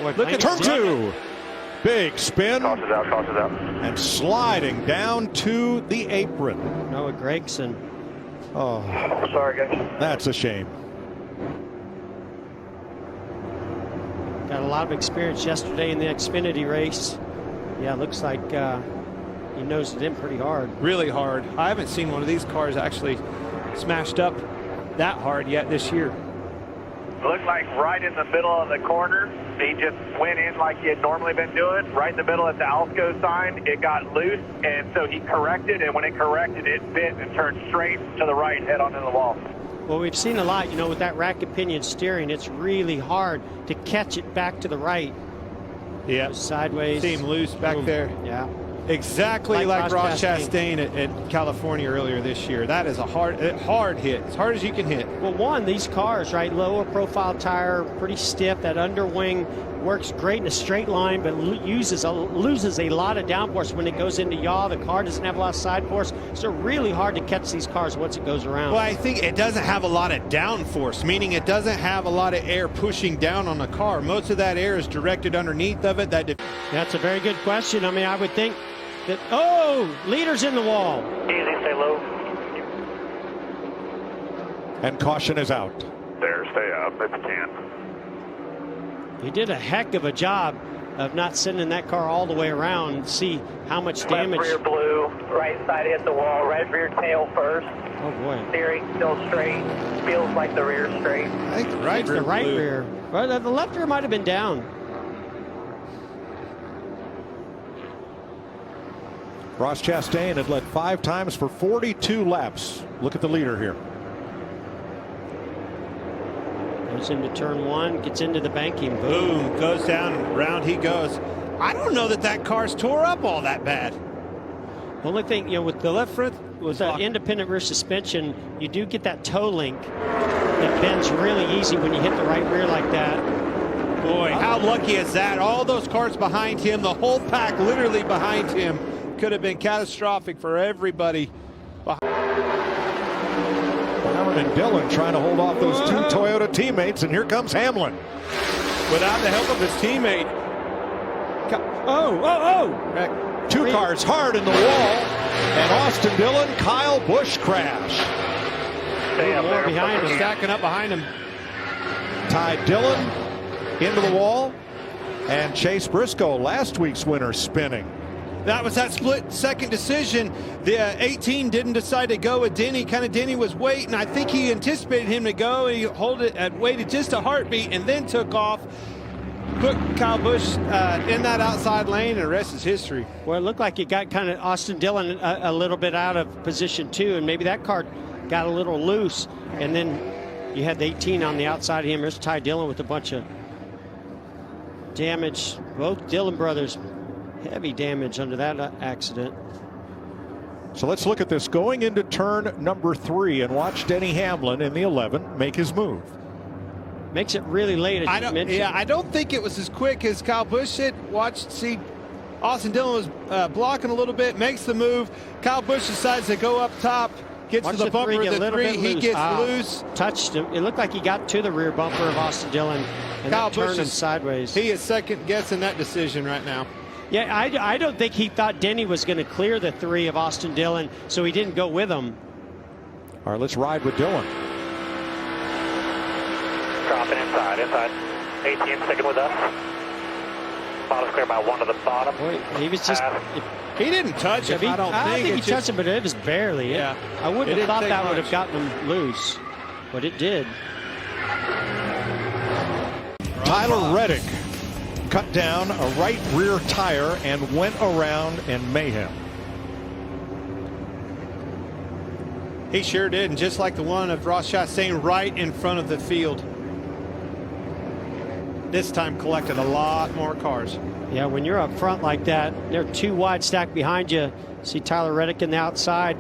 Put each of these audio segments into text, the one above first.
Look at turn 2. Big spin. Tosses out. And sliding down to the apron. Noah Gregson. Oh, Sorry, guys. that's a shame. Got a lot of experience yesterday in the Xfinity race. Yeah, looks like he nosed it in pretty hard. Really hard. I haven't seen one of these cars actually smashed up that hard yet this year. Looked like right in the middle of the corner, he just went in like he had normally been doing. Right in the middle at the Alsco sign, it got loose, and so he corrected, and when it corrected, it bit and turned straight to the right, head on into the wall. Well, we've seen a lot, with that racket pinion steering, it's really hard to catch it back to the right. Yeah. Sideways. Seemed loose back Boom. there. Yeah. Exactly like Ross Chastain at California earlier this year. That is a hard hit, as hard as you can hit. Well, these cars, right, lower profile tire, pretty stiff. That underwing works great in a straight line, but loses a lot of downforce when it goes into yaw. The car doesn't have a lot of side force, so really hard to catch these cars once it goes around. Well, I think it doesn't have a lot of downforce, meaning it doesn't have a lot of air pushing down on the car. Most of that air is directed underneath of it. That's a very good question. I mean, I would think that, leader's in the wall. Easy, stay low. And caution is out. There, stay up if you can. He did a heck of a job of not sending that car all the way around and see how much damage. Left rear blue, right side hit the wall, right rear tail first. Oh boy. Steering still straight, feels like the rear straight. I think It's the right rear. Well, the left rear might have been down. Ross Chastain had led 5 times for 42 laps. Look at the leader here. Goes into turn 1, gets into the banking. Boom, goes down, round he goes. I don't know that car's tore up all that bad. The only thing, with The left front was the independent rear suspension, you do get that toe link that bends really easy when you hit the right rear like that. Boy, how lucky is that? All those cars behind him, the whole pack literally behind him, could have been catastrophic for everybody. Brown and Dillon trying to hold off those 2 Toyota teammates, and here comes Hamlin. Without the help of his teammate. Two cars hard in the wall, and Austin Dillon, Kyle Busch crash. Stay up there. Behind him. Stacking up behind him. Ty Dillon into the wall, and Chase Briscoe, last week's winner, spinning. That was that split second decision. The 18 didn't decide to go with Denny. Denny was waiting. I think he anticipated him to go. He waited just a heartbeat and then took off. Put Kyle Busch in that outside lane, and the rest is history. Well, it looked like it got kind of Austin Dillon a little bit out of position too, and maybe that car got a little loose, and then you had the 18 on the outside of him. There's Ty Dillon with a bunch of damage. Both Dillon brothers, heavy damage under that accident. So let's look at this going into turn number 3 and watch Denny Hamlin in the 11 make his move. Makes it really late, as you mentioned. I don't think it was as quick as Kyle Busch did. See, Austin Dillon was blocking a little bit, makes the move. Kyle Busch decides to go up top, gets to the bumper of the 3. He gets loose. Touched him. It looked like he got to the rear bumper of Austin Dillon and Kyle turned Busch him sideways. He is second guessing that decision right now. Yeah, I don't think he thought Denny was going to clear the 3 of Austin Dillon, so he didn't go with him. All right, let's ride with Dillon. Dropping inside. 18 sticking with us. Bottom's clear by 1 to the bottom. Boy, he was just... He didn't touch him, I don't think. He touched him, but it was barely. Yeah. I wouldn't have thought that would have gotten him loose, but it did. Tyler Reddick cut down a right rear tire and went around in mayhem. He sure did, and just like the one of Ross Chastain right in front of the field. This time collected a lot more cars. Yeah, when you're up front like that, they're 2 wide stacked behind you. See Tyler Reddick in the outside.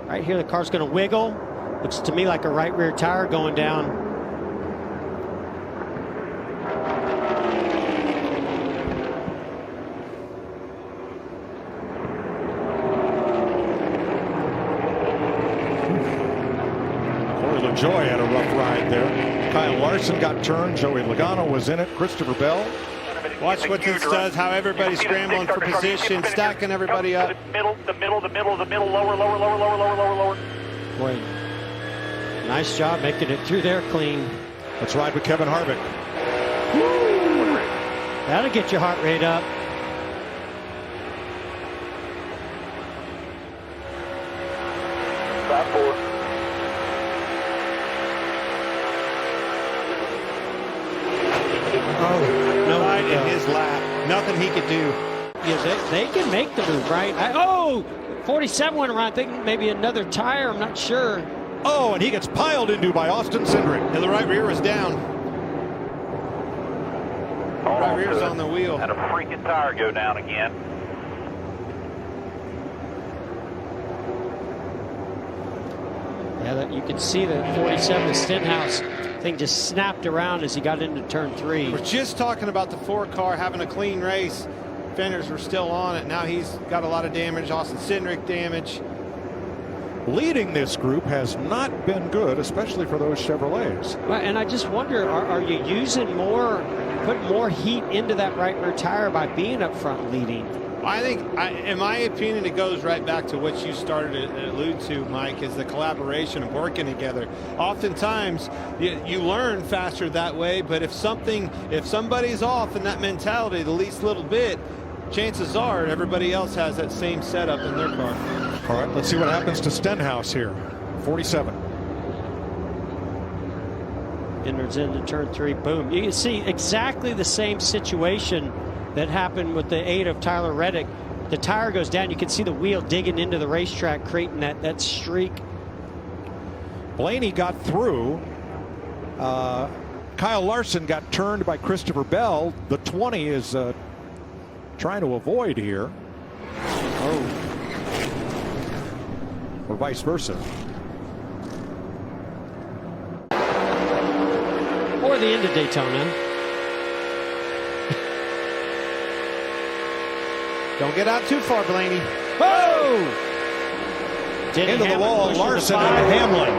Right here, the car's going to wiggle. Looks to me like a right rear tire going down. Joy had a rough ride there. Kyle Larson got turned. Joey Logano was in it. Christopher Bell Watch what this does, how everybody's scrambling for position, stacking everybody up. The middle, lower. Boy, nice job making it through there clean. Let's ride with Kevin Harvick. Woo! That'll get your heart rate up. Stop 4. Oh, no, Right in his lap. Nothing he could do. Yeah, they can make the move, right? 47 went around. I think maybe another tire. I'm not sure. Oh, and he gets piled into by Austin Cindric. And the right rear was down. Right rear's on the wheel. Had a freaking tire go down again. Yeah, you can see that 47, the Stenhouse thing just snapped around as he got into turn 3. We're just talking about the 4 car having a clean race. Fenders were still on it. Now he's got a lot of damage. Austin Cindric damage. Leading this group has not been good, especially for those Chevrolets. Well, and I just wonder, are you using more, putting more heat into that right rear tire by being up front leading? I think, in my opinion, it goes right back to what you started to allude to, Mike, is the collaboration of working together. Oftentimes, you learn faster that way, but if somebody's off in that mentality the least little bit, chances are everybody else has that same setup in their car. All right, let's see what happens to Stenhouse here. 47. Enters into turn 3, boom. You can see exactly the same situation that happened with the 8 of Tyler Reddick. The tire goes down. You can see the wheel digging into the racetrack, creating that streak. Blaney got through. Kyle Larson got turned by Christopher Bell. The 20 is trying to avoid here. Oh. Or vice versa. Or the end of Daytona. Don't get out too far, Blaney. Whoa! Into the wall, Larson and Hamlin.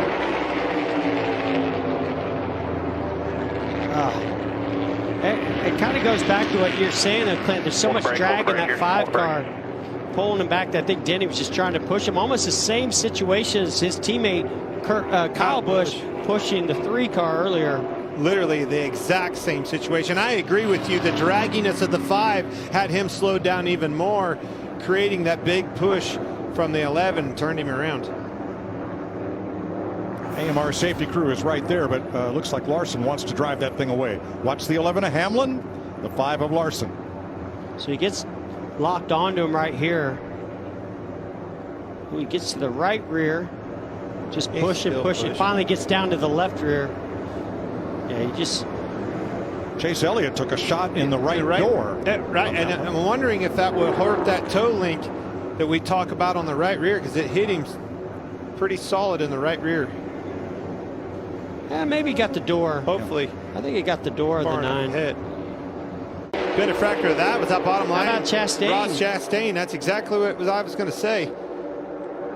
It kind of goes back to what you're saying, Clint. There's so much drag in that 5 car. Pulling him back. I think Denny was just trying to push him. Almost the same situation as his teammate Kyle Busch pushing the 3 car earlier. Literally the exact same situation. I agree with you. The dragginess of the 5 had him slowed down even more, creating that big push from the 11 and turned him around. AMR safety crew is right there, but looks like Larson wants to drive that thing away. Watch the 11 of Hamlin, the 5 of Larson. So he gets locked onto him right here. When he gets to the right rear, just push it. Finally gets down to the left rear. Yeah, he just... Chase Elliott took a shot in the right door. Right, and I'm wondering if that will hurt that toe link that we talk about on the right rear, because it hit him pretty solid in the right rear. Maybe he got the door. Hopefully. I think he got the door of the 9. Hit. Benefactor of that was that bottom line. How about Chastain? Ross Chastain. That's exactly what I was going to say.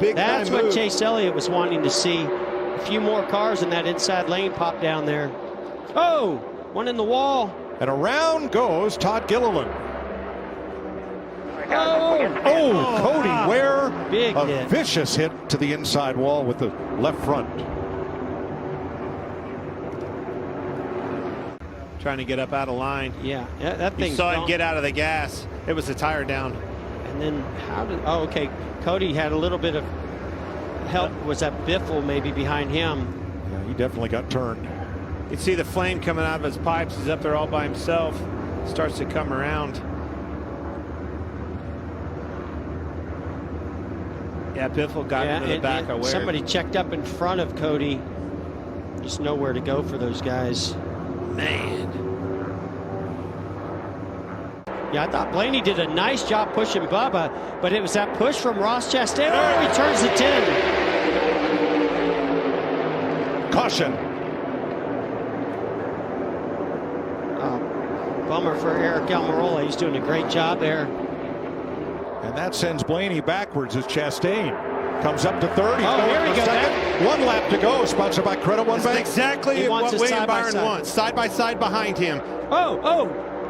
That's what Chase Elliott was wanting to see. A few more cars in that inside lane pop down there. Oh, one in the wall. And around goes Todd Gilliland. Oh, Cody Ware. Big hit. Vicious hit to the inside wall with the left front. Trying to get up out of line. Yeah, that thing. You saw him get out of the gas. It was the tire down. And then okay. Cody had a little bit of help. Was that Biffle maybe behind him? Yeah, he definitely got turned. You see the flame coming out of his pipes. He's up there all by himself. Starts to come around. Yeah, Biffle got into the back of Ware. Somebody checked up in front of Cody. Just nowhere to go for those guys. Man. Yeah, I thought Blaney did a nice job pushing Bubba, but it was that push from Ross Chastain. Oh, he turns the 10. Caution. Bummer for Eric Almirola. He's doing a great job there. And that sends Blaney backwards as Chastain comes up to 30. Oh, here we go. One lap to go, sponsored by Credit One Bank. Exactly what William Byron wants. Side by side behind him. Oh.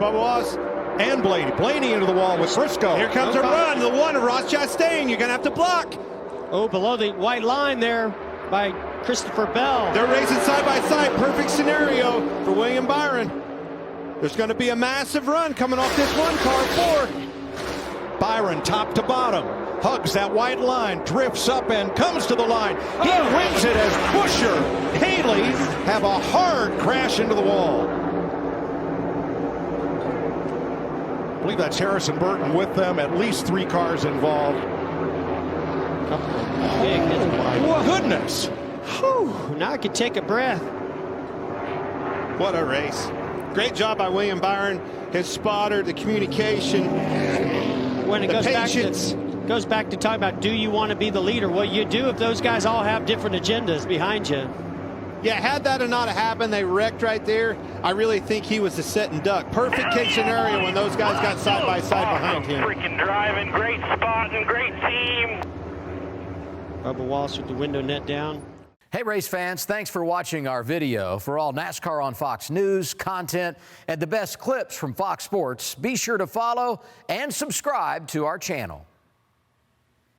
Bubba Wallace and Blaney. Blaney into the wall with Briscoe. Here comes a run. The one of Ross Chastain. You're going to have to block. Oh, below the white line there by Christopher Bell. They're racing side by side. Perfect scenario for William Byron. There's going to be a massive run coming off this one car. 4. Byron top to bottom. Hugs that white line, drifts up and comes to the line. He wins it as Buescher, Haley have a hard crash into the wall. I believe that's Harrison Burton with them. At least 3 cars involved. Big hits. My goodness. Whew, now I can take a breath. What a race. Great job by William Byron, his spotter, the communication, When it the goes patience. goes back to talking about, do you want to be the leader? Well, you do if those guys all have different agendas behind you. Yeah, had that not happened, they wrecked right there. I really think he was the set and duck. Perfect case scenario when those guys got side by side behind him. Freaking driving, great spot and great team. Bubba Wallace with the window net down. Hey, race fans, thanks for watching our video. For all NASCAR on Fox news, content, and the best clips from Fox Sports, be sure to follow and subscribe to our channel.